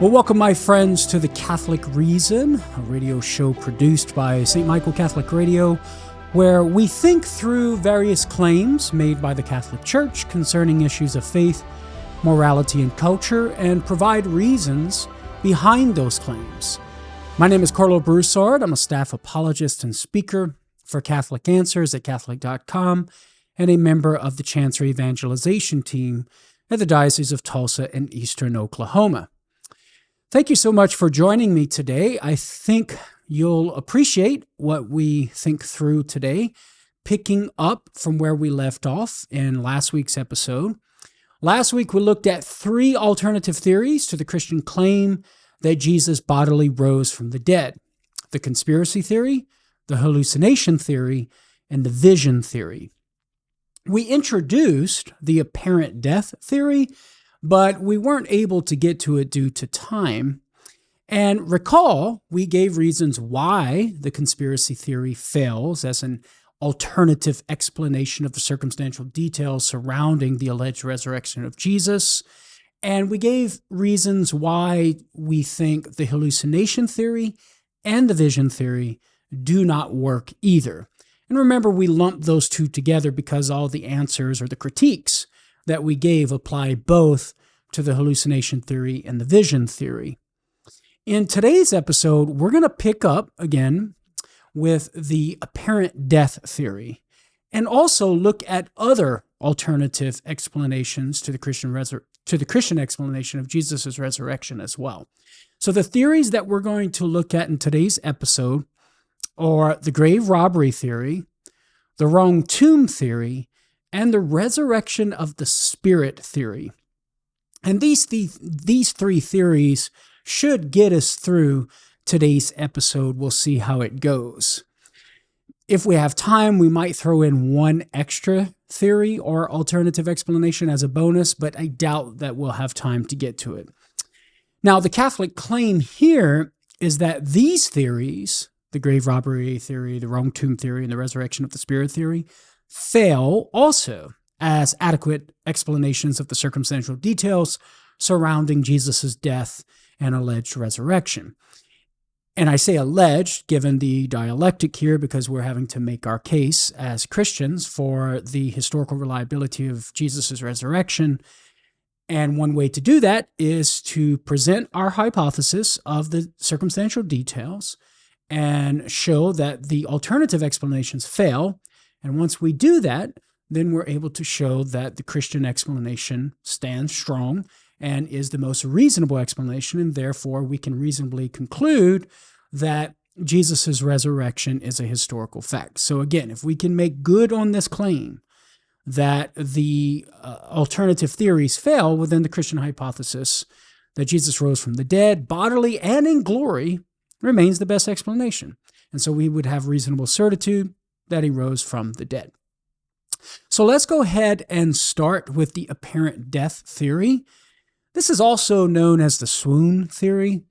Well, welcome, my friends, to The Catholic Reason, a radio show produced by St. Michael Catholic Radio, where we think through various claims made by the Catholic Church concerning issues of faith, morality, and culture, and provide reasons behind those claims. My name is Carlo Broussard. I'm a staff apologist and speaker for Catholic Answers at Catholic.com and a member of the Chancery Evangelization Team at the Diocese of Tulsa in Eastern Oklahoma. Thank you so much for joining me today. I think you'll appreciate what we think through today, picking up from where we left off in last week's episode. Last week, we looked at three alternative theories to the Christian claim that Jesus bodily rose from the dead: the conspiracy theory, the hallucination theory, and the vision theory. We introduced the apparent death theory, but we weren't able to get to it due to time. And recall, we gave reasons why the conspiracy theory fails as an alternative explanation of the circumstantial details surrounding the alleged resurrection of Jesus. And we gave reasons why we think the hallucination theory and the vision theory do not work either. And remember, we lumped those two together because all the answers or the critiques that we gave apply both to the hallucination theory and the vision theory. In today's episode, we're going to pick up again with the apparent death theory and also look at other alternative explanations to the Christian explanation of Jesus' resurrection as well. So the theories that we're going to look at in today's episode are the grave robbery theory, the wrong tomb theory, and the resurrection of the spirit theory. And these three theories should get us through today's episode. We'll see how it goes. If we have time, we might throw in one extra theory or alternative explanation as a bonus, but I doubt that we'll have time to get to it. Now, the Catholic claim here is that these theories, the grave robbery theory, the wrong tomb theory, and the resurrection of the spirit theory, fail also as adequate explanations of the circumstantial details surrounding Jesus' death and alleged resurrection. And I say alleged, given the dialectic here, because we're having to make our case as Christians for the historical reliability of Jesus' resurrection. And one way to do that is to present our hypothesis of the circumstantial details and show that the alternative explanations fail. And once we do that, then we're able to show that the Christian explanation stands strong and is the most reasonable explanation, and therefore we can reasonably conclude that Jesus' resurrection is a historical fact. So again, if we can make good on this claim that the alternative theories fail within the Christian hypothesis that Jesus rose from the dead, bodily and in glory, remains the best explanation. And so we would have reasonable certitude that he rose from the dead. So let's go ahead and start with the apparent death theory. This is also known as the swoon theory.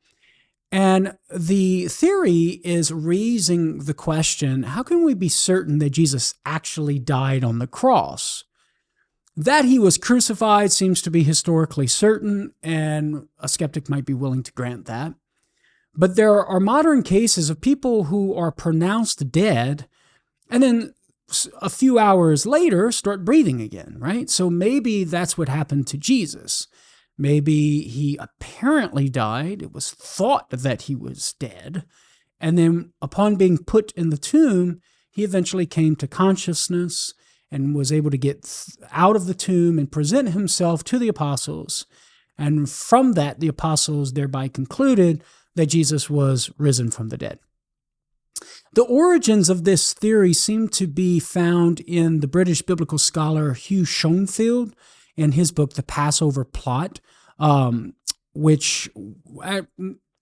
And the theory is raising the question, how can we be certain that Jesus actually died on the cross? That he was crucified seems to be historically certain, and a skeptic might be willing to grant that. But there are modern cases of people who are pronounced dead and then a few hours later start breathing again, right? So maybe that's what happened to Jesus. Maybe he apparently died. It was thought that he was dead. And then upon being put in the tomb, he eventually came to consciousness and was able to get out of the tomb and present himself to the apostles. And from that, the apostles thereby concluded that Jesus was risen from the dead. The origins of this theory seem to be found in the British biblical scholar Hugh Schonfield in his book, The Passover Plot, which,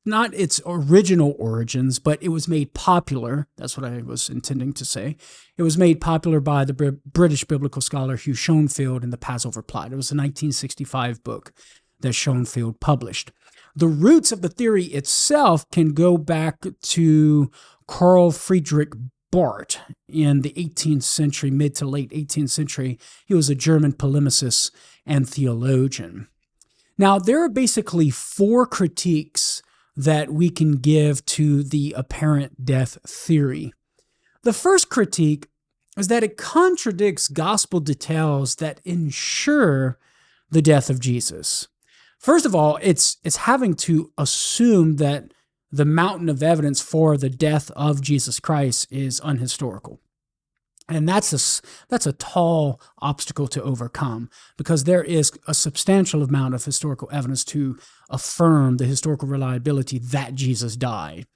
not its original origins, but it was made popular. That's what I was intending to say. It was made popular by the British biblical scholar Hugh Schonfield in The Passover Plot. It was a 1965 book that Schonfield published. The roots of the theory itself can go back to Carl Friedrich Barth in the 18th century, mid to late 18th century. He was a German polemicist and theologian. Now, there are basically four critiques that we can give to the apparent death theory. The first critique is that it contradicts gospel details that ensure the death of Jesus. First of all, it's having to assume that the mountain of evidence for the death of Jesus Christ is unhistorical. And that's a tall obstacle to overcome, because there is a substantial amount of historical evidence to affirm the historical reliability that Jesus died.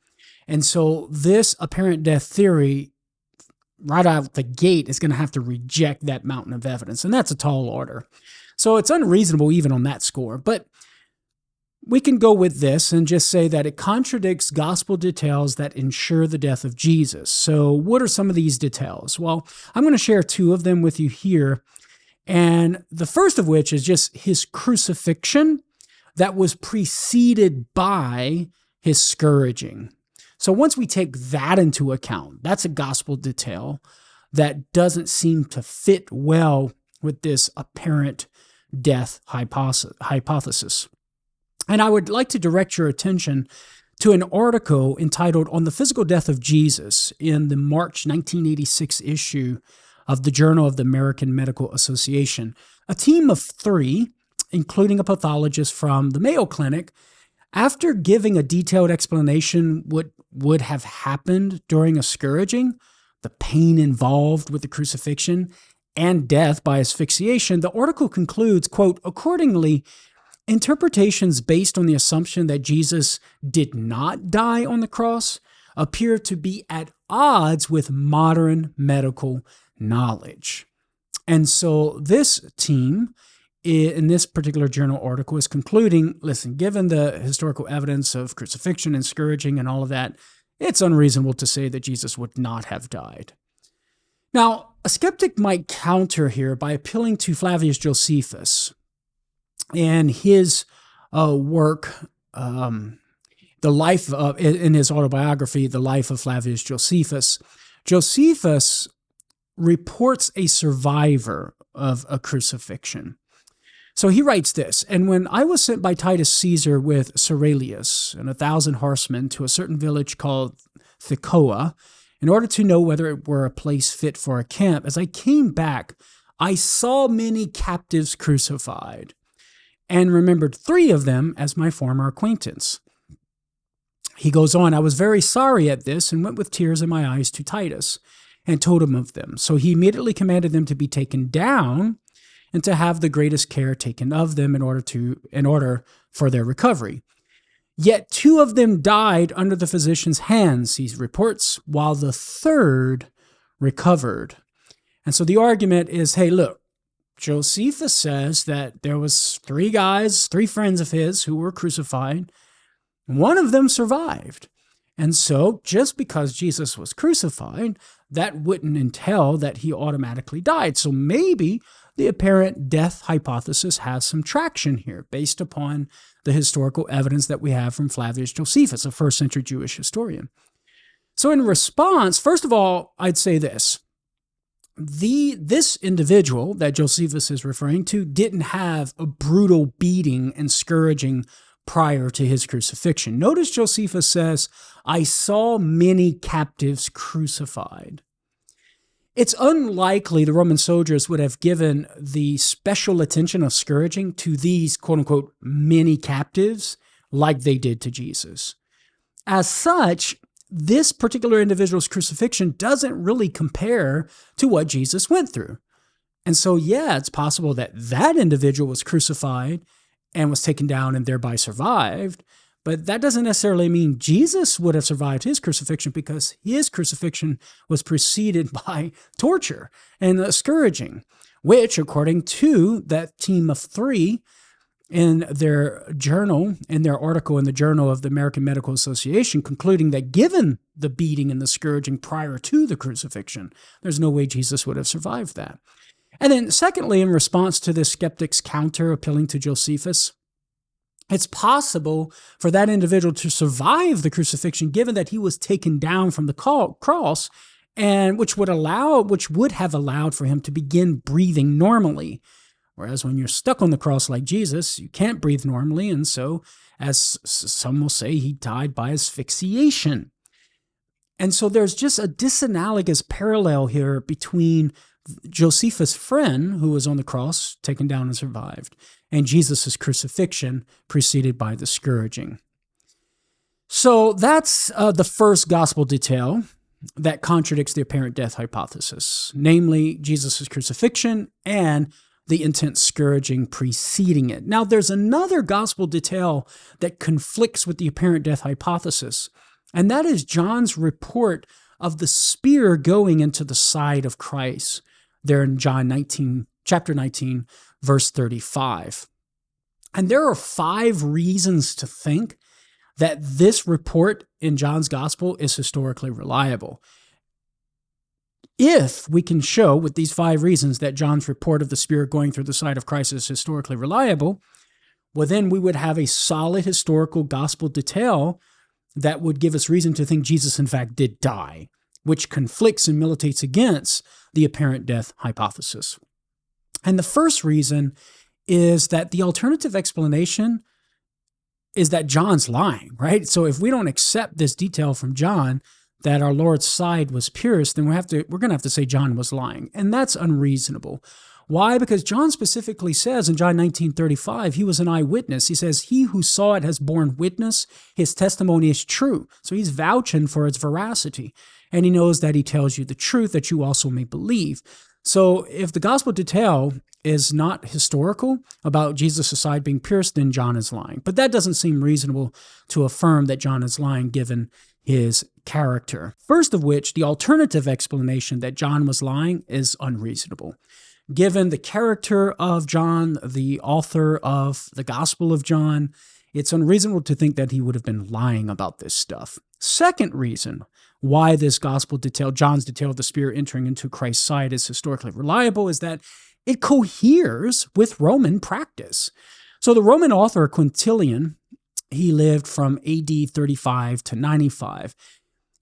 And so this apparent death theory, right out the gate, is going to have to reject that mountain of evidence. And that's a tall order. So it's unreasonable even on that score. But we can go with this and just say that it contradicts gospel details that ensure the death of Jesus. So what are some of these details? Well, I'm going to share two of them with you here. And the first of which is just his crucifixion that was preceded by his scourging. So once we take that into account, that's a gospel detail that doesn't seem to fit well with this apparent death hypothesis. And I would like to direct your attention to an article entitled "On the Physical Death of Jesus" in the March 1986 issue of the Journal of the American Medical Association. A team of three, including a pathologist from the Mayo Clinic, after giving a detailed explanation what would have happened during a scourging, the pain involved with the crucifixion, and death by asphyxiation, the article concludes, quote, "Accordingly, interpretations based on the assumption that Jesus did not die on the cross appear to be at odds with modern medical knowledge." And so this team, in this particular journal article, is concluding, listen, given the historical evidence of crucifixion and scourging and all of that, it's unreasonable to say that Jesus would not have died. Now, a skeptic might counter here by appealing to Flavius Josephus and his work, the life of, in his autobiography, The Life of Flavius Josephus. Josephus reports a survivor of a crucifixion. So he writes this: "And when I was sent by Titus Caesar with Ceralius and 1,000 horsemen to a certain village called Thecoa, in order to know whether it were a place fit for a camp, as I came back, I saw many captives crucified, and remembered 3 of them as my former acquaintance." He goes on, "I was very sorry at this, and went with tears in my eyes to Titus, and told him of them. So he immediately commanded them to be taken down, and to have the greatest care taken of them in order for their recovery. Yet 2 of them died under the physician's hands," he reports, "while the 3rd recovered." And so the argument is, hey, look, Josephus says that there was 3 guys, 3 friends of his who were crucified. 1 of them survived. And so just because Jesus was crucified, that wouldn't entail that he automatically died. So maybe the apparent death hypothesis has some traction here based upon the historical evidence that we have from Flavius Josephus, a 1st century Jewish historian. So in response, first of all, I'd say this. This individual that Josephus is referring to didn't have a brutal beating and scourging prior to his crucifixion. Notice Josephus says, "I saw many captives crucified." It's unlikely the Roman soldiers would have given the special attention of scourging to these, quote-unquote, many captives like they did to Jesus. As such, this particular individual's crucifixion doesn't really compare to what Jesus went through. And so, yeah, it's possible that that individual was crucified and was taken down and thereby survived, but that doesn't necessarily mean Jesus would have survived his crucifixion, because his crucifixion was preceded by torture and scourging, which, according to that team of 3 in their journal, in their article in the Journal of the American Medical Association, concluding that given the beating and the scourging prior to the crucifixion, there's no way Jesus would have survived that. And then secondly, in response to this skeptic's counter appealing to Josephus, it's possible for that individual to survive the crucifixion given that he was taken down from the cross, and which would have allowed for him to begin breathing normally, Whereas when you're stuck on the cross like Jesus, you can't breathe normally. And so, as some will say, he died by asphyxiation. And so there's just a disanalogous parallel here between Josephus' friend, who was on the cross, taken down and survived, and Jesus' crucifixion, preceded by the scourging. So that's the first gospel detail that contradicts the apparent death hypothesis, namely Jesus' crucifixion and the intense scourging preceding it. Now, there's another gospel detail that conflicts with the apparent death hypothesis, and that is John's report of the spear going into the side of Christ, there in chapter 19, verse 35. And there are 5 reasons to think that this report in John's gospel is historically reliable. If we can show with these 5 reasons that John's report of the spear going through the side of Christ is historically reliable, well, then we would have a solid historical gospel detail that would give us reason to think Jesus, in fact, did die, which conflicts and militates against the apparent death hypothesis. And the first reason is that the alternative explanation is that John's lying, right? So if we don't accept this detail from John that our Lord's side was pierced, then we're going to have to say John was lying. And that's unreasonable. Why? Because John specifically says in John 19:35, he was an eyewitness. He says, he who saw it has borne witness. His testimony is true. So he's vouching for its veracity. And he knows that he tells you the truth that you also may believe. So if the gospel detail is not historical about Jesus' side being pierced, then John is lying. But that doesn't seem reasonable to affirm that John is lying given his character. First of which, the alternative explanation that John was lying is unreasonable. Given the character of John, the author of the Gospel of John, it's unreasonable to think that he would have been lying about this stuff. Second reason why this gospel detail, John's detail of the spear entering into Christ's side, is historically reliable is that it coheres with Roman practice. So the Roman author Quintilian, he lived from AD 35 to 95.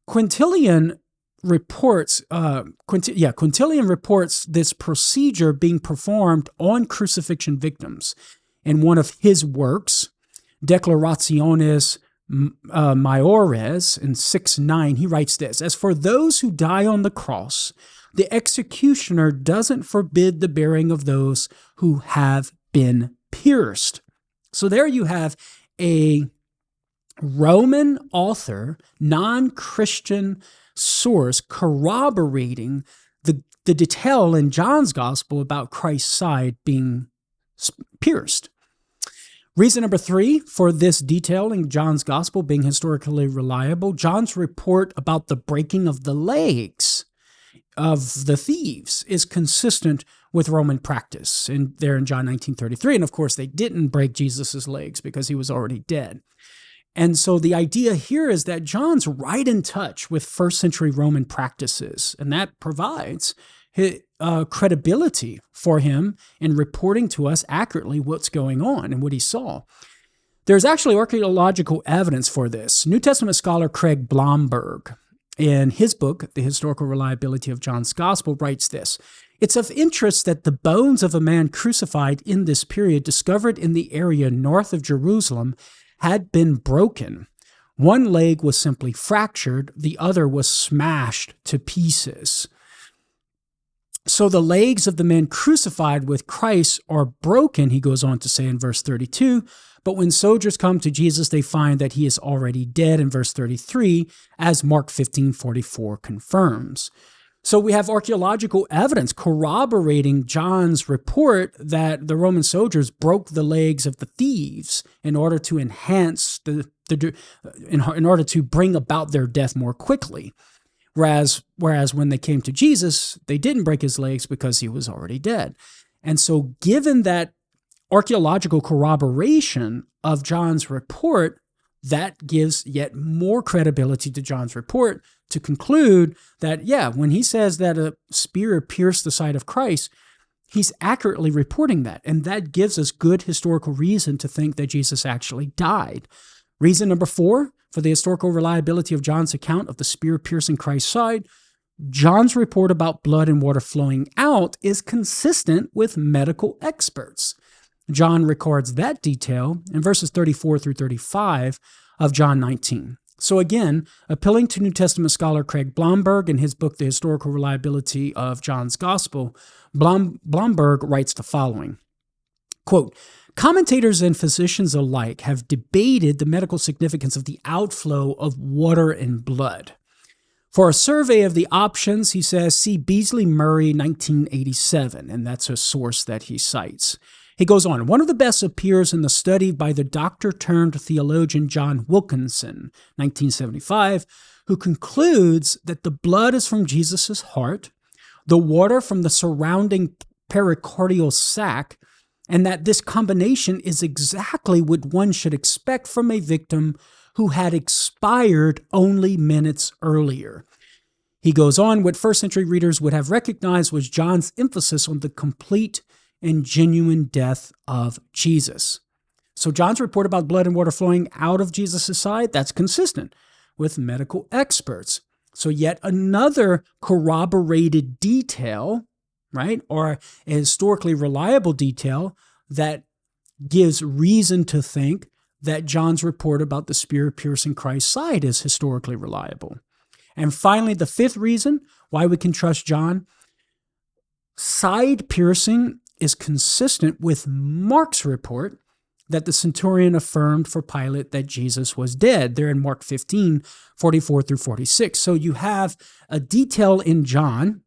Quintilian reports this procedure being performed on crucifixion victims. In one of his works, Declarationes Maiores, in 6:9, he writes this: as for those who die on the cross, the executioner doesn't forbid the bearing of those who have been pierced. So there you have a Roman author, non-Christian source corroborating the detail in John's gospel about Christ's side being pierced. Reason number 3 for this detail in John's gospel being historically reliable, John's report about the breaking of the legs of the thieves is consistent with Roman practice. And there in John 19:33, and of course they didn't break Jesus's legs because he was already dead. And so the idea here is that John's right in touch with first century Roman practices, and that provides credibility for him in reporting to us accurately what's going on and what he saw. There's actually archaeological evidence for this. New Testament scholar Craig Blomberg, in his book, The Historical Reliability of John's Gospel, writes this: it's of interest that the bones of a man crucified in this period discovered in the area north of Jerusalem had been broken. One leg was simply fractured, the other was smashed to pieces. So the legs of the men crucified with Christ are broken, he goes on to say in verse 32, but when soldiers come to Jesus, they find that he is already dead in verse 33, as Mark 15:44 confirms. So we have archaeological evidence corroborating John's report that the Roman soldiers broke the legs of the thieves in order to enhance in order to bring about their death more quickly. Whereas when they came to Jesus, they didn't break his legs because he was already dead. And so given that archaeological corroboration of John's report, that gives yet more credibility to John's report to conclude that, when he says that a spear pierced the side of Christ, he's accurately reporting that. And that gives us good historical reason to think that Jesus actually died. Reason number 4 for the historical reliability of John's account of the spear piercing Christ's side, John's report about blood and water flowing out is consistent with medical experts. John records that detail in verses 34 through 35 of John 19. So again, appealing to New Testament scholar Craig Blomberg in his book, The Historical Reliability of John's Gospel, Blomberg writes the following, quote, commentators and physicians alike have debated the medical significance of the outflow of water and blood. For a survey of the options, he says, see Beasley Murray, 1987, and that's a source that he cites. He goes on, one of the best appears in the study by the doctor-turned-theologian John Wilkinson, 1975, who concludes that the blood is from Jesus' heart, the water from the surrounding pericardial sac, and that this combination is exactly what one should expect from a victim who had expired only minutes earlier. He goes on, what first-century readers would have recognized was John's emphasis on the complete and genuine death of Jesus. So John's report about blood and water flowing out of Jesus' side, that's consistent with medical experts. So yet another corroborated detail, right, or a historically reliable detail that gives reason to think that John's report about the spear piercing Christ's side is historically reliable. And finally, the fifth reason why we can trust John, side piercing is consistent with Mark's report that the centurion affirmed for Pilate that Jesus was dead, there in Mark 15, 44 through 46. So you have a detail in John,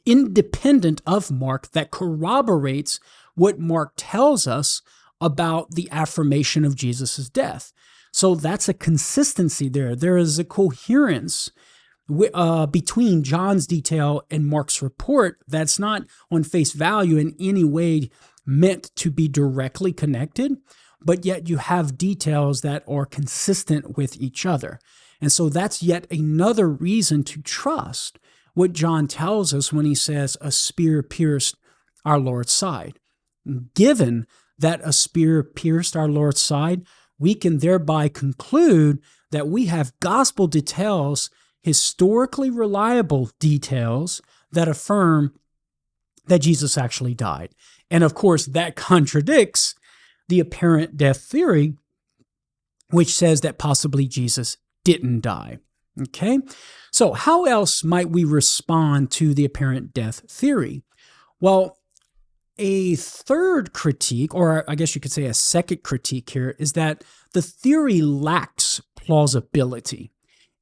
independent of Mark, that corroborates what Mark tells us about the affirmation of Jesus' death. So that's a consistency there. There is a coherence between John's detail and Mark's report that's not on face value in any way meant to be directly connected, but yet you have details that are consistent with each other. And so that's yet another reason to trust what John tells us when he says a spear pierced our Lord's side. Given that a spear pierced our Lord's side, we can thereby conclude that we have gospel details, historically reliable details that affirm that Jesus actually died. And of course, that contradicts the apparent death theory, which says that possibly Jesus didn't die. Okay? So how else might we respond to the apparent death theory? Well, a third critique, or I guess you could say a second critique here, is that the theory lacks plausibility.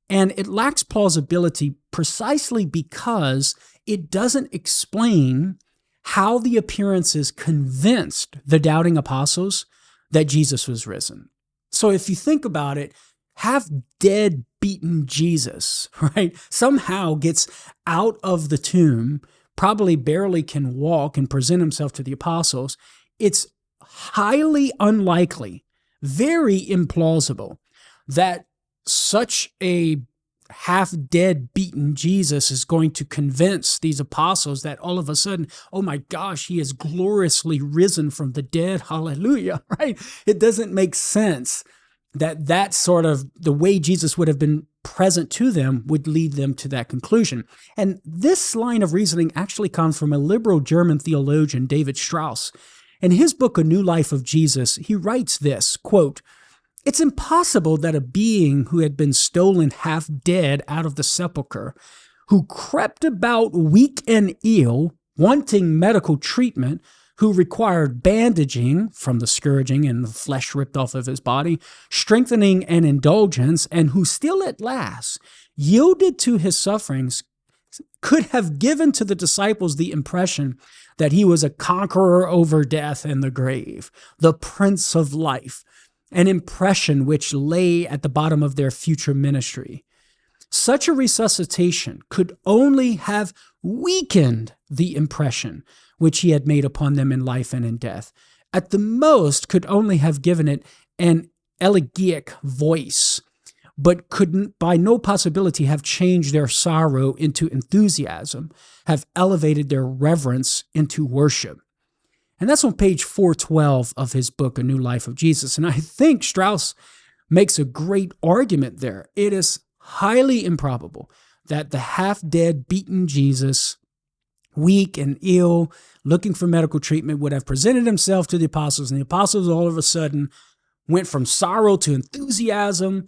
And it lacks plausibility precisely because it doesn't explain how the appearances convinced the doubting apostles that Jesus was risen. So if you think about it, half dead, beaten Jesus, right, somehow gets out of the tomb, probably barely can walk and present himself to the apostles. It's highly unlikely, very implausible, that such a half-dead, beaten Jesus is going to convince these apostles that all of a sudden, oh my gosh, he is gloriously risen from the dead, hallelujah, right? It doesn't make sense that sort of the way Jesus would have been present to them would lead them to that conclusion. And this line of reasoning actually comes from a liberal German theologian, David Strauss. In his book, A New Life of Jesus, he writes this, quote, it's impossible that a being who had been stolen half dead out of the sepulchre, who crept about weak and ill, wanting medical treatment, who required bandaging from the scourging and the flesh ripped off of his body, strengthening and indulgence, and who still at last yielded to his sufferings, could have given to the disciples the impression that he was a conqueror over death and the grave, the Prince of Life, an impression which lay at the bottom of their future ministry. Such a resuscitation could only have weakened the impression which he had made upon them in life and in death. At the most, could only have given it an elegiac voice, but could by no possibility have changed their sorrow into enthusiasm, have elevated their reverence into worship. And that's on page 412 of his book, A New Life of Jesus. And I think Strauss makes a great argument there. It is highly improbable that the half-dead, beaten Jesus, weak and ill, looking for medical treatment, would have presented himself to the apostles, and the apostles all of a sudden went from sorrow to enthusiasm,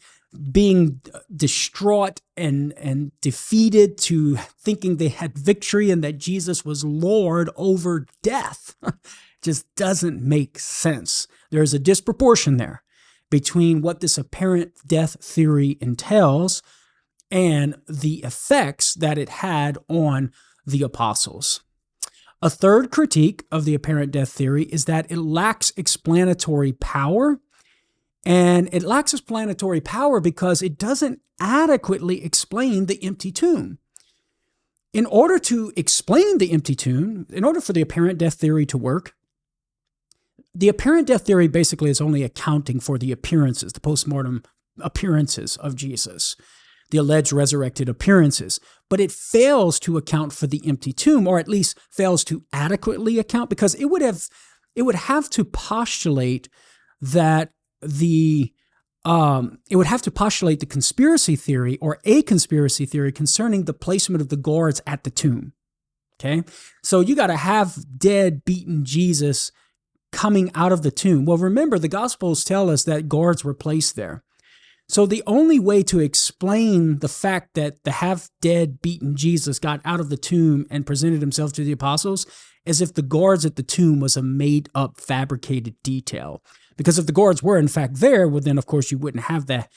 being distraught and defeated, to thinking they had victory and that Jesus was Lord over death. Just doesn't make sense. There's a disproportion there between what this apparent death theory entails and the effects that it had on the apostles. A third critique of the apparent death theory is that it lacks explanatory power. And it lacks explanatory power because it doesn't adequately explain the empty tomb. In order to explain the empty tomb, in order for the apparent death theory to work, the apparent death theory basically is only accounting for the appearances, the postmortem appearances of Jesus, the alleged resurrected appearances. But it fails to account for the empty tomb, or at least fails to adequately account, because it would have to postulate that it would have to postulate the conspiracy theory, or a conspiracy theory, concerning the placement of the guards at the tomb. Okay? So you got to have dead, beaten Jesus coming out of the tomb. Well, remember, the Gospels tell us that guards were placed there. So the only way to explain the fact that the half-dead, beaten Jesus got out of the tomb and presented himself to the apostles is if the guards at the tomb was a made-up, fabricated detail. Because if the guards were in fact there, well, then of course you wouldn't have the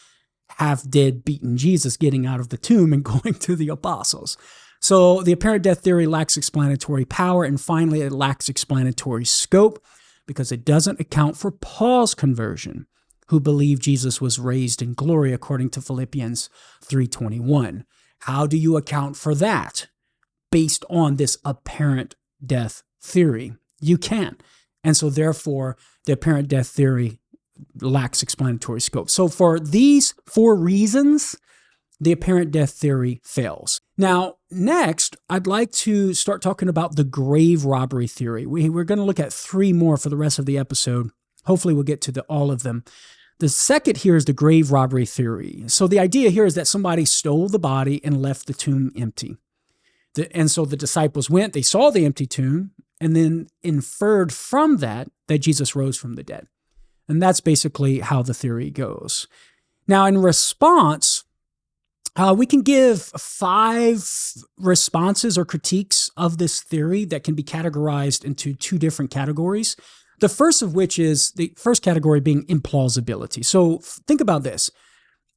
half-dead, beaten Jesus getting out of the tomb and going to the apostles. So the apparent death theory lacks explanatory power, and finally it lacks explanatory scope because it doesn't account for Paul's conversion, who believed Jesus was raised in glory according to Philippians 3:21. How do you account for that based on this apparent death theory? You can't. And so therefore, the apparent death theory lacks explanatory scope. So for these 4 reasons, the apparent death theory fails. Now, next, I'd like to start talking about the grave robbery theory. We're going to look at 3 more for the rest of the episode. Hopefully we'll get to all of them. The second here is the grave robbery theory. So the idea here is that somebody stole the body and left the tomb empty. And so the disciples went, they saw the empty tomb, and then inferred from that Jesus rose from the dead. And that's basically how the theory goes. Now, in response, we can give 5 responses or critiques of this theory that can be categorized into 2 different categories. The first of which is the first category being implausibility. So think about this.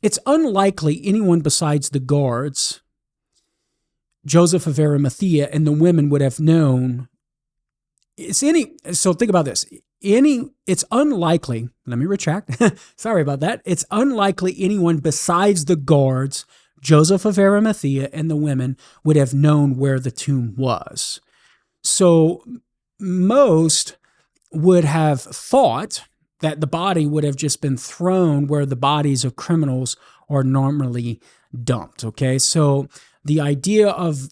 It's unlikely anyone besides the guards, Joseph of Arimathea, and the women would have known. So think about this. It's unlikely, let me retract. Sorry about that. It's unlikely anyone besides the guards, Joseph of Arimathea, and the women would have known where the tomb was. So most would have thought that the body would have just been thrown where the bodies of criminals are normally dumped. Okay, so the idea of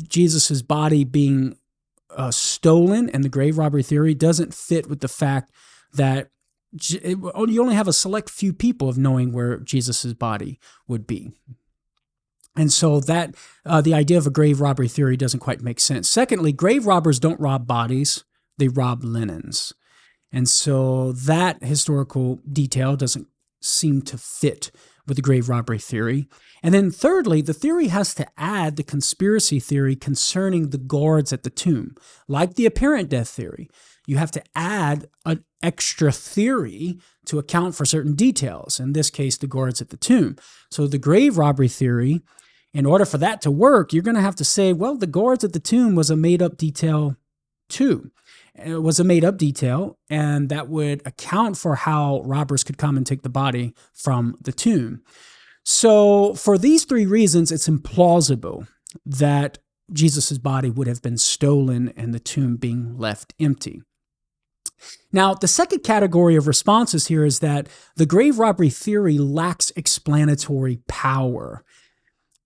Jesus's body being stolen and the grave robbery theory doesn't fit with the fact that you only have a select few people of knowing where Jesus's body would be. And so that the idea of a grave robbery theory doesn't quite make sense. Secondly, grave robbers don't rob bodies. They rob linens. And so that historical detail doesn't seem to fit with the grave robbery theory. And then thirdly, the theory has to add the conspiracy theory concerning the guards at the tomb. Like the apparent death theory, you have to add an extra theory to account for certain details, in this case, the guards at the tomb. So the grave robbery theory, in order for that to work, you're going to have to say, well, the guards at the tomb was a made-up detail too. It was a made-up detail, and that would account for how robbers could come and take the body from the tomb. So for these 3 reasons, it's implausible that Jesus' body would have been stolen and the tomb being left empty. Now, the second category of responses here is that the grave robbery theory lacks explanatory power.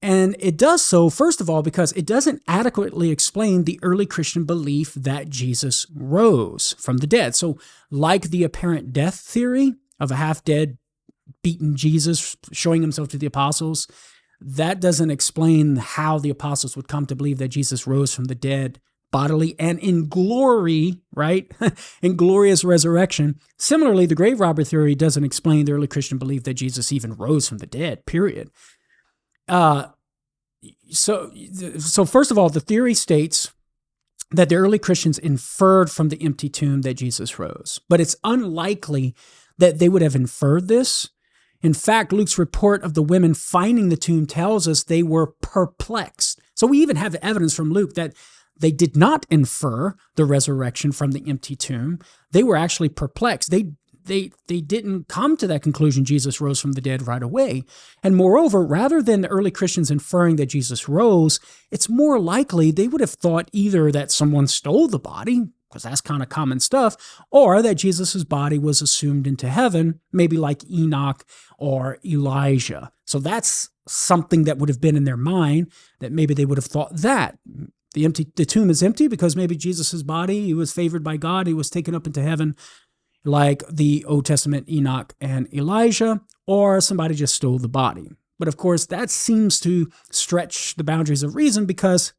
And it does so, first of all, because it doesn't adequately explain the early Christian belief that Jesus rose from the dead. So like the apparent death theory of a half-dead, beaten Jesus showing himself to the apostles, that doesn't explain how the apostles would come to believe that Jesus rose from the dead bodily and in glory, right? In glorious resurrection. Similarly, the grave robber theory doesn't explain the early Christian belief that Jesus even rose from the dead, period. So first of all, the theory states that the early Christians inferred from the empty tomb that Jesus rose, but it's unlikely that they would have inferred this. In fact, Luke's report of the women finding the tomb tells us they were perplexed. So we even have evidence from Luke that they did not infer the resurrection from the empty tomb. They were actually perplexed. They didn't come to that conclusion Jesus rose from the dead right away. And moreover, rather than the early Christians inferring that Jesus rose, it's more likely they would have thought either that someone stole the body, because that's kind of common stuff, or that Jesus' body was assumed into heaven, maybe like Enoch or Elijah. So that's something that would have been in their mind, that maybe they would have thought that. The tomb is empty because maybe Jesus' body, he was favored by God, he was taken up into heaven, like the Old Testament Enoch and Elijah, or somebody just stole the body. But of course, that seems to stretch the boundaries of reason because,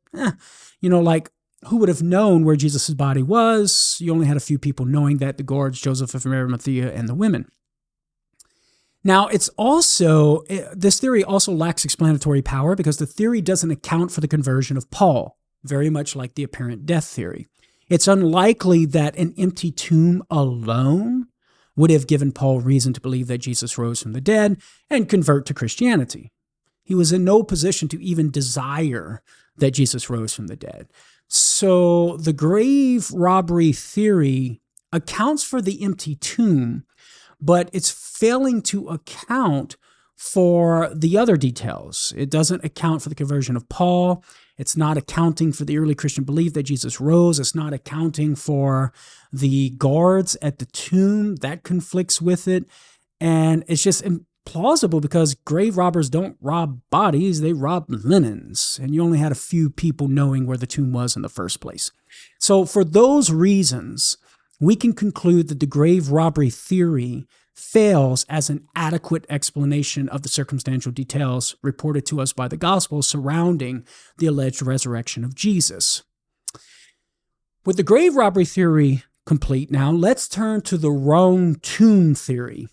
like, who would have known where Jesus' body was? You only had a few people knowing that, the guards, Joseph of Arimathea, and the women. Now, this theory also lacks explanatory power because the theory doesn't account for the conversion of Paul, very much like the apparent death theory. It's unlikely that an empty tomb alone would have given Paul reason to believe that Jesus rose from the dead and convert to Christianity. He was in no position to even desire that Jesus rose from the dead. So the grave robbery theory accounts for the empty tomb, but it's failing to account for the other details. It doesn't account for the conversion of Paul. It's not accounting for the early Christian belief that Jesus rose. It's not accounting for the guards at the tomb. That conflicts with it. And it's just implausible because grave robbers don't rob bodies, they rob linens. And you only had a few people knowing where the tomb was in the first place. So for those reasons, we can conclude that the grave robbery theory fails as an adequate explanation of the circumstantial details reported to us by the Gospels surrounding the alleged resurrection of Jesus. With the grave robbery theory complete now, let's turn to the wrong tomb theory.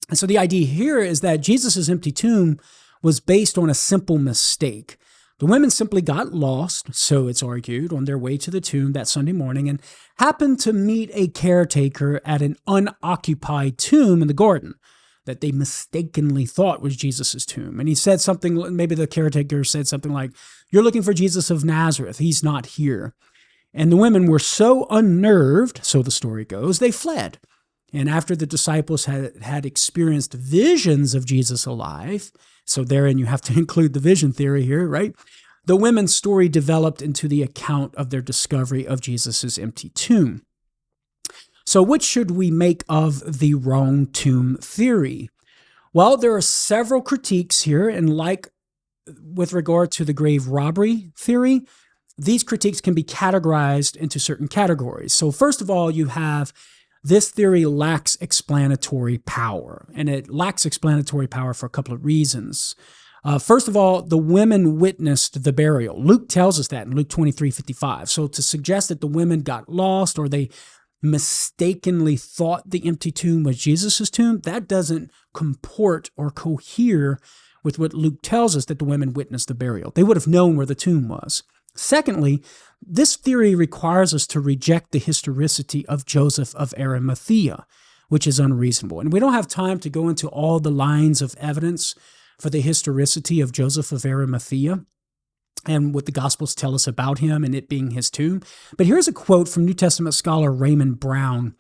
And so the idea here is that Jesus' empty tomb was based on a simple mistake. The women simply got lost, so it's argued, on their way to the tomb that Sunday morning and happened to meet a caretaker at an unoccupied tomb in the garden that they mistakenly thought was Jesus' tomb. And he said something, maybe the caretaker said something like, "You're looking for Jesus of Nazareth. He's not here." And the women were so unnerved, so the story goes, they fled. And after the disciples had experienced visions of Jesus alive, so therein you have to include the vision theory here, right? The women's story developed into the account of their discovery of Jesus' empty tomb. So what should we make of the wrong tomb theory? Well, there are several critiques here, and like with regard to the grave robbery theory, these critiques can be categorized into certain categories. So first of all, you have this theory lacks explanatory power, and it lacks explanatory power for a couple of reasons. First of all, the women witnessed the burial. Luke tells us that in Luke 23:55. So to suggest that the women got lost or they mistakenly thought the empty tomb was Jesus' tomb, that doesn't comport or cohere with what Luke tells us that the women witnessed the burial. They would have known where the tomb was. Secondly, this theory requires us to reject the historicity of Joseph of Arimathea, which is unreasonable. And we don't have time to go into all the lines of evidence for the historicity of Joseph of Arimathea and what the Gospels tell us about him and it being his tomb. But here's a quote from New Testament scholar Raymond Brown.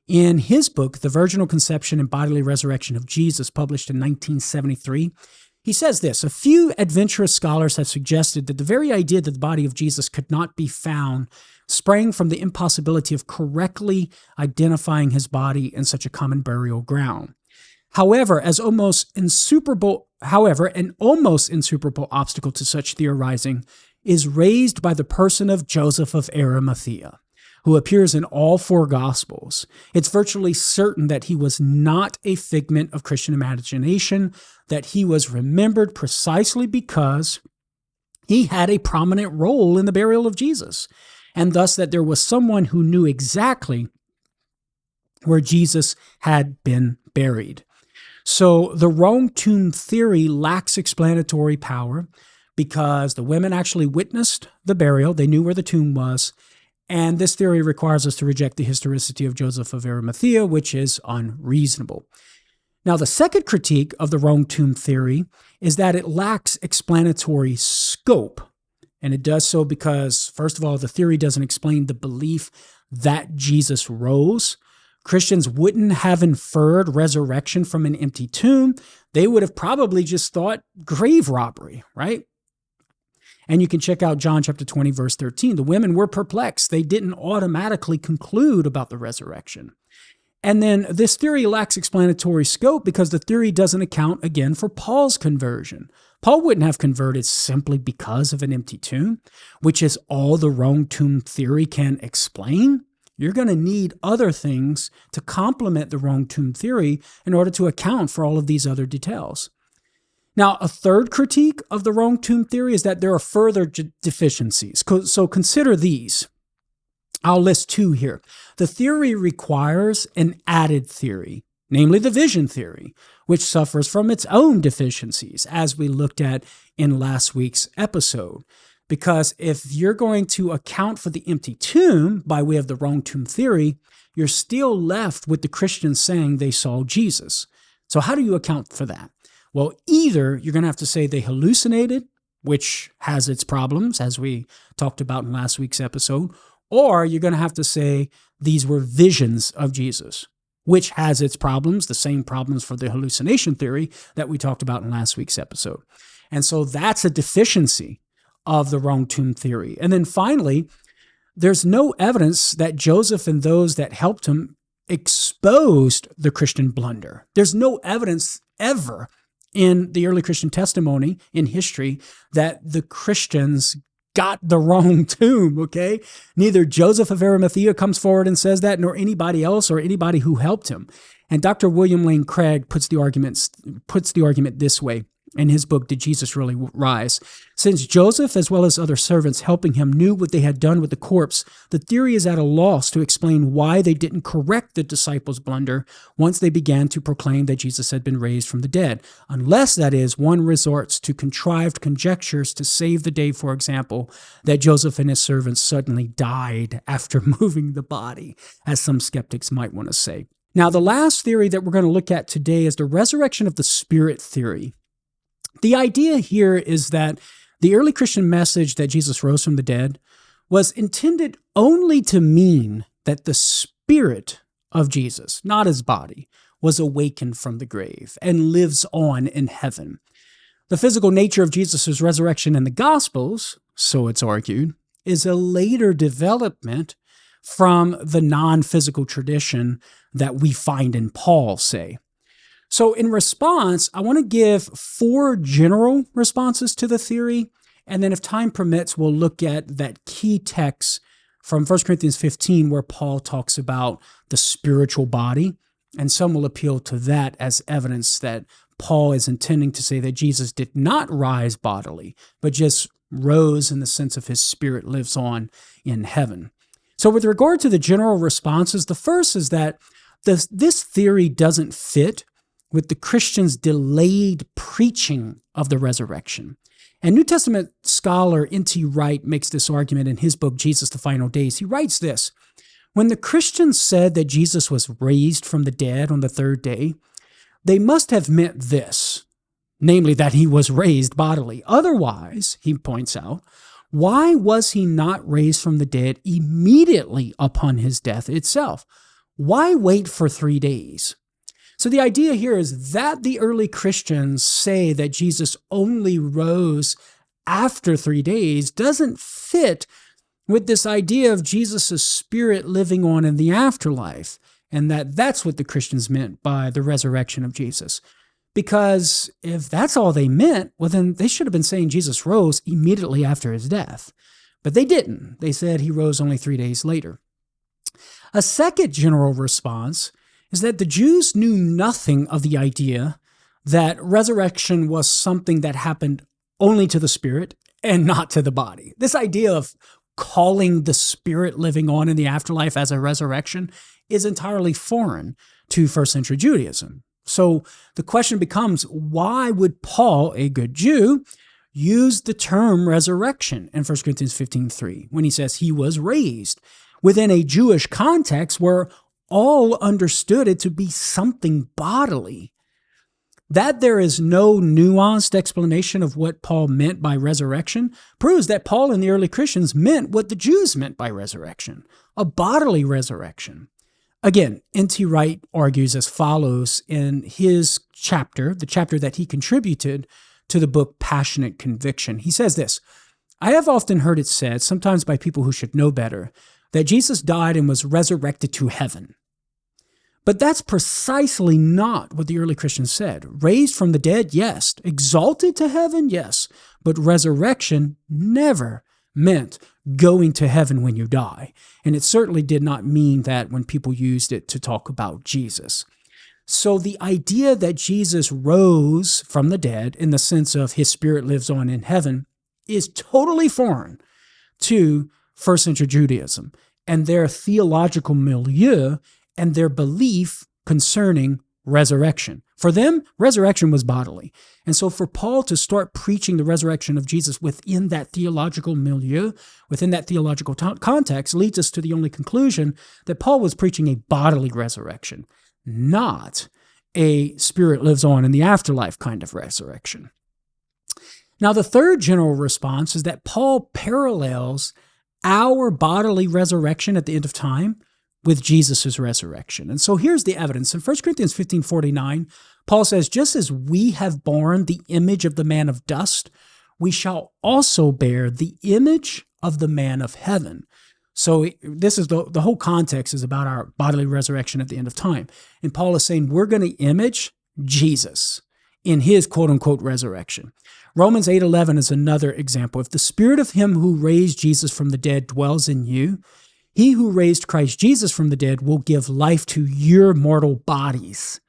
In his book, The Virginal Conception and Bodily Resurrection of Jesus, published in 1973, he says this: "A few adventurous scholars have suggested that the very idea that the body of Jesus could not be found sprang from the impossibility of correctly identifying his body in such a common burial ground. However, an almost insuperable obstacle to such theorizing is raised by the person of Joseph of Arimathea, who appears in all four Gospels, it's virtually certain that he was not a figment of Christian imagination, that he was remembered precisely because he had a prominent role in the burial of Jesus, and thus that there was someone who knew exactly where Jesus had been buried. So the wrong tomb theory lacks explanatory power because the women actually witnessed the burial. They knew where the tomb was. And this theory requires us to reject the historicity of Joseph of Arimathea, which is unreasonable. Now, the second critique of the wrong tomb theory is that it lacks explanatory scope. And it does so because, first of all, the theory doesn't explain the belief that Jesus rose. Christians wouldn't have inferred resurrection from an empty tomb. They would have probably just thought grave robbery, right? And you can check out John chapter 20, verse 13. The women were perplexed. They didn't automatically conclude about the resurrection. And then this theory lacks explanatory scope because the theory doesn't account, again, for Paul's conversion. Paul wouldn't have converted simply because of an empty tomb, which is all the wrong tomb theory can explain. You're going to need other things to complement the wrong tomb theory in order to account for all of these other details. Now, a third critique of the wrong tomb theory is that there are further deficiencies. So consider these. I'll list two here. The theory requires an added theory, namely the vision theory, which suffers from its own deficiencies, as we looked at in last week's episode. Because if you're going to account for the empty tomb by way of the wrong tomb theory, you're still left with the Christians saying they saw Jesus. So how do you account for that? Well, either you're going to have to say they hallucinated, which has its problems, as we talked about in last week's episode, or you're going to have to say these were visions of Jesus, which has its problems, the same problems for the hallucination theory that we talked about in last week's episode. And so that's a deficiency of the wrong tomb theory. And then finally, there's no evidence that Joseph and those that helped him exposed the Christian blunder. There's no evidence ever in the early Christian testimony in history that the Christians got the wrong tomb, okay? Neither Joseph of Arimathea comes forward and says that, nor anybody else or anybody who helped him. And Dr. William Lane Craig puts the argument this way in his book, Did Jesus Really Rise? Since Joseph, as well as other servants helping him, knew what they had done with the corpse, the theory is at a loss to explain why they didn't correct the disciples' blunder once they began to proclaim that Jesus had been raised from the dead. Unless, that is, one resorts to contrived conjectures to save the day, for example, that Joseph and his servants suddenly died after moving the body, as some skeptics might want to say. Now, the last theory that we're going to look at today is the resurrection of the spirit theory. The idea here is that the early Christian message that Jesus rose from the dead was intended only to mean that the spirit of Jesus, not his body, was awakened from the grave and lives on in heaven. The physical nature of Jesus' resurrection in the Gospels, so it's argued, is a later development from the non-physical tradition that we find in Paul, say. So in response, I want to give 4 general responses to the theory, and then if time permits, we'll look at that key text from 1 Corinthians 15 where Paul talks about the spiritual body, and some will appeal to that as evidence that Paul is intending to say that Jesus did not rise bodily, but just rose in the sense of his spirit lives on in heaven. So with regard to the general responses, the first is that this theory doesn't fit with the Christians' delayed preaching of the resurrection. And New Testament scholar N.T. Wright makes this argument in his book, Jesus, the Final Days. He writes this: when the Christians said that Jesus was raised from the dead on the 3rd day, they must have meant this, namely that he was raised bodily. Otherwise, he points out, why was he not raised from the dead immediately upon his death itself? Why wait for 3 days? So the idea here is that the early Christians say that Jesus only rose after 3 days doesn't fit with this idea of Jesus' spirit living on in the afterlife, and that's what the Christians meant by the resurrection of Jesus. Because if that's all they meant, well, then they should have been saying Jesus rose immediately after his death. But they didn't. They said he rose only 3 days later. A second general response is that the Jews knew nothing of the idea that resurrection was something that happened only to the spirit and not to the body. This idea of calling the spirit living on in the afterlife as a resurrection is entirely foreign to first century Judaism. So the question becomes, why would Paul, a good Jew, use the term resurrection in 1 Corinthians 15:3 when he says he was raised within a Jewish context where all understood it to be something bodily? That there is no nuanced explanation of what Paul meant by resurrection proves that Paul and the early Christians meant what the Jews meant by resurrection, a bodily resurrection. Again, N.T. Wright argues as follows in his chapter, the chapter that he contributed to the book Passionate Conviction. He says this, "I have often heard it said, sometimes by people who should know better, that Jesus died and was resurrected to heaven. But that's precisely not what the early Christians said. Raised from the dead, yes. Exalted to heaven, yes. But resurrection never meant going to heaven when you die. And it certainly did not mean that when people used it to talk about Jesus." So the idea that Jesus rose from the dead in the sense of his spirit lives on in heaven is totally foreign to first century Judaism and their theological milieu and their belief concerning resurrection. For them, resurrection was bodily. And so for Paul to start preaching the resurrection of Jesus within that theological milieu, within that theological context, leads us to the only conclusion that Paul was preaching a bodily resurrection, not a spirit lives on in the afterlife kind of resurrection. Now, the third general response is that Paul parallels our bodily resurrection at the end of time with Jesus' resurrection. And so here's the evidence. In 1 Corinthians 15:49, Paul says, "Just as we have borne the image of the man of dust, we shall also bear the image of the man of heaven." So this is the whole context is about our bodily resurrection at the end of time. And Paul is saying we're going to image Jesus in his quote-unquote resurrection. Romans 8:11 is another example. "If the spirit of him who raised Jesus from the dead dwells in you, he who raised Christ Jesus from the dead will give life to your mortal bodies,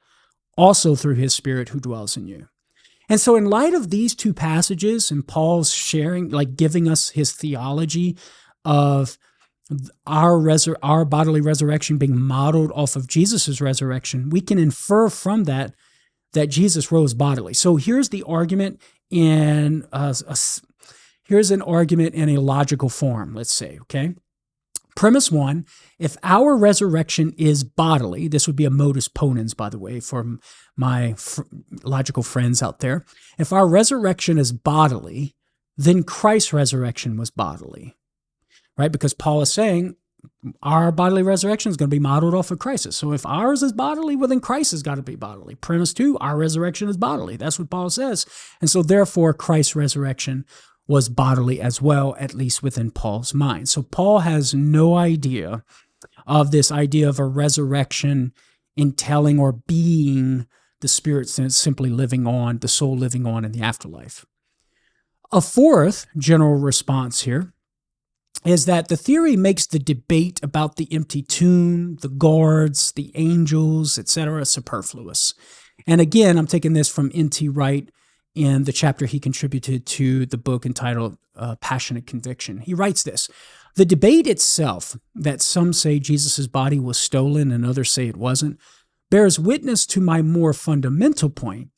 also through his Spirit who dwells in you." And so in light of these two passages and Paul's sharing, like giving us his theology of our bodily resurrection being modeled off of Jesus' resurrection, we can infer from that Jesus rose bodily. So here's the argument in here's an argument in a logical form, let's say, okay? Premise one, if our resurrection is bodily, this would be a modus ponens, by the way, for my logical friends out there. If our resurrection is bodily, then Christ's resurrection was bodily, right? Because Paul is saying our bodily resurrection is going to be modeled off of Christ's. So if ours is bodily, well, then Christ has got to be bodily. Premise two, our resurrection is bodily. That's what Paul says. And so therefore, Christ's resurrection was bodily as well, at least within Paul's mind. So Paul has no idea of this idea of a resurrection entailing or being the spirit simply living on, the soul living on in the afterlife. A fourth general response here is that the theory makes the debate about the empty tomb, the guards, the angels, etc., superfluous. And again, I'm taking this from N.T. Wright in the chapter he contributed to the book entitled Passionate Conviction. He writes this: "The debate itself, that some say Jesus' body was stolen and others say it wasn't, bears witness to my more fundamental point,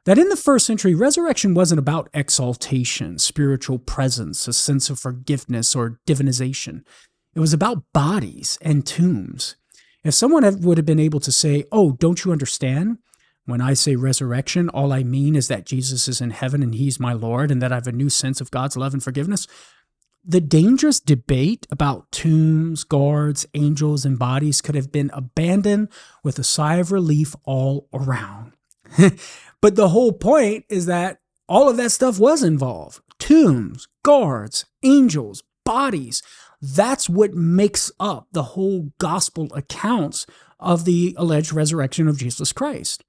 that in the first century, resurrection wasn't about exaltation, spiritual presence, a sense of forgiveness, or divinization. It was about bodies and tombs. If someone would have been able to say, 'Oh, don't you understand? When I say resurrection, all I mean is that Jesus is in heaven and he's my Lord and that I have a new sense of God's love and forgiveness,' the dangerous debate about tombs, guards, angels, and bodies could have been abandoned with a sigh of relief all around." But the whole point is that all of that stuff was involved. Tombs, guards, angels, bodies. That's what makes up the whole gospel accounts of the alleged resurrection of Jesus Christ.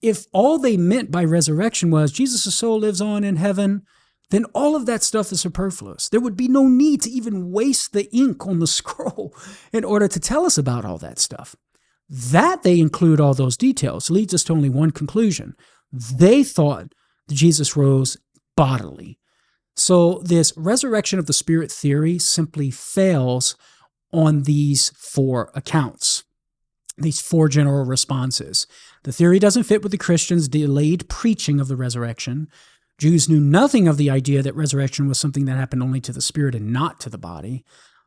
If all they meant by resurrection was Jesus' soul lives on in heaven, then all of that stuff is superfluous. There would be no need to even waste the ink on the scroll in order to tell us about all that stuff. That they include all those details leads us to only one conclusion. They thought that Jesus rose bodily. So this resurrection of the Spirit theory simply fails on these four accounts, these four general responses. The theory doesn't fit with the Christians' delayed preaching of the resurrection. Jews knew nothing of the idea that resurrection was something that happened only to the spirit and not to the body.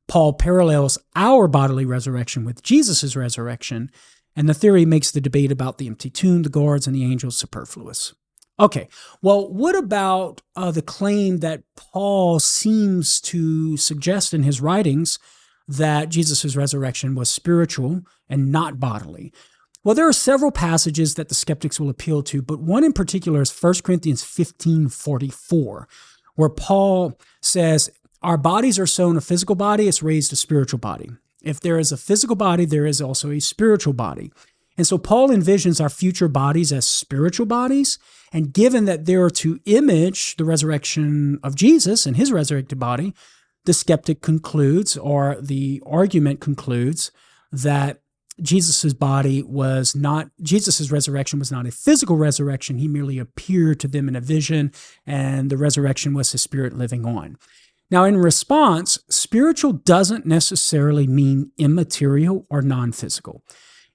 Paul parallels our bodily resurrection with Jesus' resurrection, and the theory makes the debate about the empty tomb, the guards, and the angels superfluous. Okay, well, what about the claim that Paul seems to suggest in his writings that Jesus' resurrection was spiritual and not bodily? Well, there are several passages that the skeptics will appeal to, but one in particular is 1 Corinthians 15:44, where Paul says, our bodies are sown a physical body, it's raised a spiritual body. If there is a physical body, there is also a spiritual body. And so Paul envisions our future bodies as spiritual bodies, and given that they are to image the resurrection of Jesus and his resurrected body, the skeptic concludes, or the argument concludes, that Jesus' resurrection was not a physical resurrection. He merely appeared to them in a vision, and the resurrection was his spirit living on. Now, in response, spiritual doesn't necessarily mean immaterial or non-physical.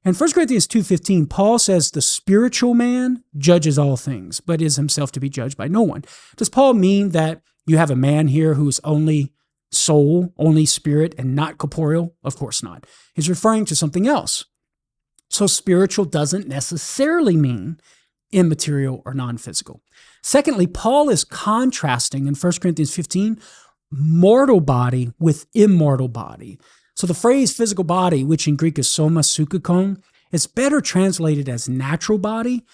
In 1 Corinthians 2:15, Paul says the spiritual man judges all things, but is himself to be judged by no one. Does Paul mean that you have a man here who is only soul, only spirit, and not corporeal? Of course not. He's referring to something else. So spiritual doesn't necessarily mean immaterial or non-physical. Secondly, Paul is contrasting in 1 Corinthians 15 mortal body with immortal body. So the phrase physical body, which in Greek is soma sukakon, is better translated as natural body,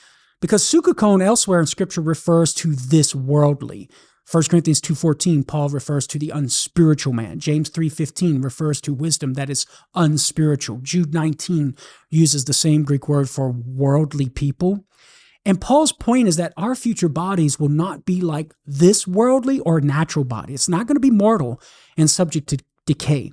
because sukakon elsewhere in Scripture refers to this worldly. 1 Corinthians 2:14, Paul refers to the unspiritual man. James 3:15 refers to wisdom that is unspiritual. Jude 19 uses the same Greek word for worldly people. And Paul's point is that our future bodies will not be like this worldly or natural body. It's not going to be mortal and subject to decay.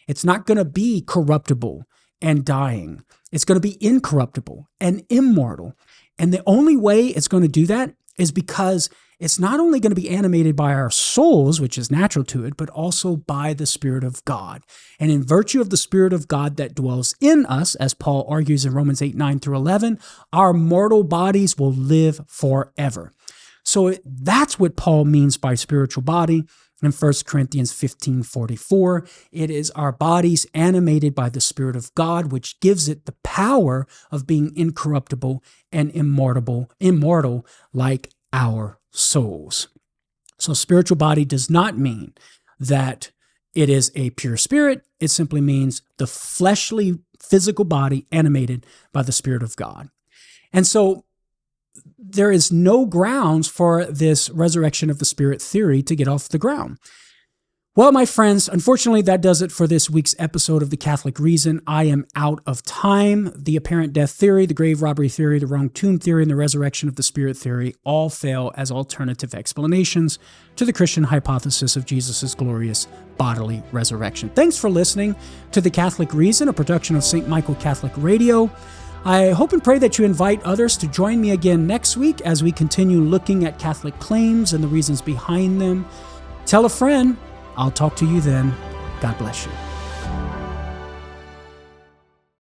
It's not going to be corruptible and dying. It's going to be incorruptible and immortal. And the only way it's going to do that is because it's not only going to be animated by our souls, which is natural to it, but also by the Spirit of God. And in virtue of the Spirit of God that dwells in us, as Paul argues in Romans 8:9-11, our mortal bodies will live forever. So that's what Paul means by spiritual body. In 1 Corinthians 15:44, it is our bodies animated by the Spirit of God, which gives it the power of being incorruptible and immortal like our souls. So spiritual body does not mean that it is a pure spirit. It simply means the fleshly, physical body animated by the Spirit of God. And so there is no grounds for this resurrection of the Spirit theory to get off the ground. Well, my friends, unfortunately, that does it for this week's episode of The Catholic Reason. I am out of time. The apparent death theory, the grave robbery theory, the wrong tomb theory, and the resurrection of the Spirit theory all fail as alternative explanations to the Christian hypothesis of Jesus' glorious bodily resurrection. Thanks for listening to The Catholic Reason, a production of St. Michael Catholic Radio. I hope and pray that you invite others to join me again next week as we continue looking at Catholic claims and the reasons behind them. Tell a friend. I'll talk to you then. God bless you.